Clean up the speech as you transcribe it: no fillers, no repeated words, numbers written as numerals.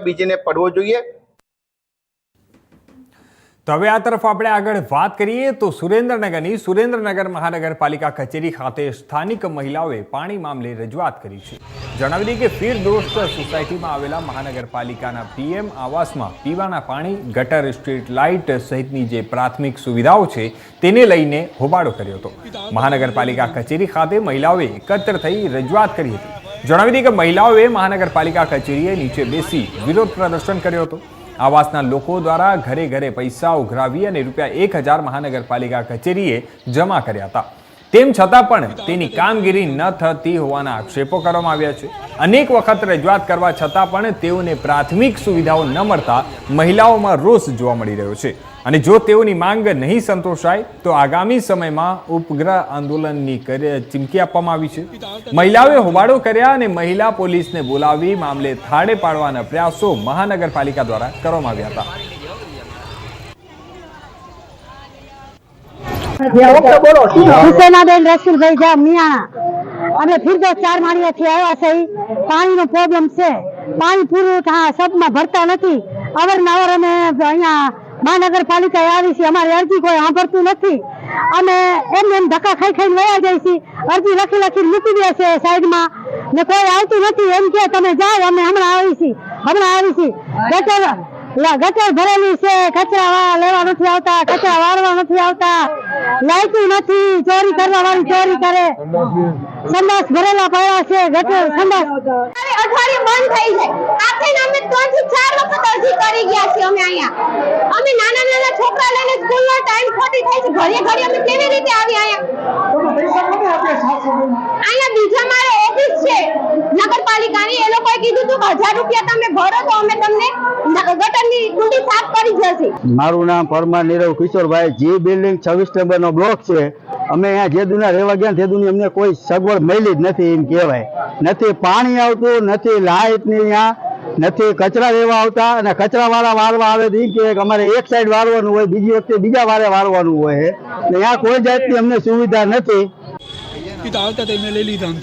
બીજીને પડવો જોઈએ। તો હવે આ તરફ આપણે આગળ વાત કરીએ તો સુરેન્દ્રનગર મહાનગરપાલિકા કચેરી ખાતે સ્થાનિક મહિલાઓએ પાણી મામલે રજૂઆત કરી છે। જણાવી દઈએ કે ફિરદોસ્ત સોસાયટીમાં આવેલા મહાનગરપાલિકાના પીએમ આવાસમાં પીવાના પાણી, ગટર, સ્ટ્રીટ લાઇટ સહિતની જે પ્રાથમિક સુવિધાઓ છે તેને લઈને હોબાળો કર્યો હતો। મહાનગરપાલિકા કચેરી ખાતે મહિલાઓએ એકત્ર થઈ રજૂઆત કરી હતી। જણાવી દઈએ કે મહિલાઓએ મહાનગરપાલિકા કચેરીએ નીચે બેસી વિરોધ પ્રદર્શન કર્યો હતો। આવાસના લોકો દ્વારા ઘરે ઘરે પૈસા ઉઘરાવી અને ₹1000 મહાનગરપાલિકા કચેરીએ જમા કર્યા હતા। તેમ છતાં પણ તેની કામગીરી ન થતી હોવાના આક્ષેપો કરવામાં આવ્યા છે। અનેક વખત રજૂઆત કરવા છતાં પણ તેઓને પ્રાથમિક સુવિધાઓ ન મળતા મહિલાઓમાં રોષ જોવા મળી રહ્યો છે અને જો તેઓની માંગ નહીં સંતોષાય તો આગામી સમયમાં ઉપગ્રહ આંદોલનની ચીમકી આપવામાં આવી છે। મહિલાઓએ હોબાળો કર્યા અને મહિલા પોલીસને બોલાવી મામલે થાળે પાડવાના પ્રયાસો મહાનગરપાલિકા દ્વારા કરવામાં આવ્યા હતા। હુસેનાબેન રસુલભાઈ જા મિયાણા અમે ફિરદોસ 4 માળિયાથી આવ્યા છે। પાણીનો પ્રોબ્લેમ છે, પાણી પૂરું સબમાં ભરતા નથી। અવારનવાર અમે અહીંયા મહાનગરપાલિકાએ આવી છે, અમારી અરજી કોઈ સાંભળતું નથી। અમે એમ ધક્કા ખાઈને વયા જાય છે, અરજી લખી મૂકી દે છે સાઈડમાં ને કોઈ આવતું નથી। એમ કે તમે જાઓ, અમે હમણાં આવી છીએ। ગટર ભરેલી છે, કચરા લેવા નથી આવતા, કચરા વાળવા નથી આવતા, લાઈટું નથી, ચોરી કરવા વાળી ચોરી કરે, સંડાસ ભરેલા પડ્યા છે, ગટર સંડાસ અઠવાડિયું બંધ થઈ જાય। આપણે અમે 3 થી 4 વખત અરજી કરી ગયા છીએ। અમે અહીંયા અમે નાના છોકરા લઈને સ્કૂલનો ટાઈમ ખોટી થાય છે, ઘડી અમે કેવી રીતે આવી અહીંયા બીજા મારે ઓફિસ છે નગરપાલિકાની, એ લોકોએ કીધું હતું કે ₹1000 તમે ભરો તો અમે તમને ગટરની કુંડી સાફ કરી જશે। મારું નામ પરમાર નીરવ કિશોરભાઈ, જી બિલ્ડિંગ 26 નંબરનો બ્લોક છે। અમે અહીંયા જે દુનિયા રહેવા ગયા તે દુનિયા અમને કોઈ સગવડ મળી જ નથી એમ કહેવાય। નથી પાણી આવતું, નથી લાઇટ ની, અહીંયા નથી કચરા લેવા આવતા અને કચરા વાળા વાળવા આવે તો કે અમારે એક સાઈડ વાળવાનું હોય, બીજી વખતે બીજા વારે વાળવાનું હોય। અહીંયા કોઈ જાતની અમને સુવિધા નથી। આવતા લઈ લીધા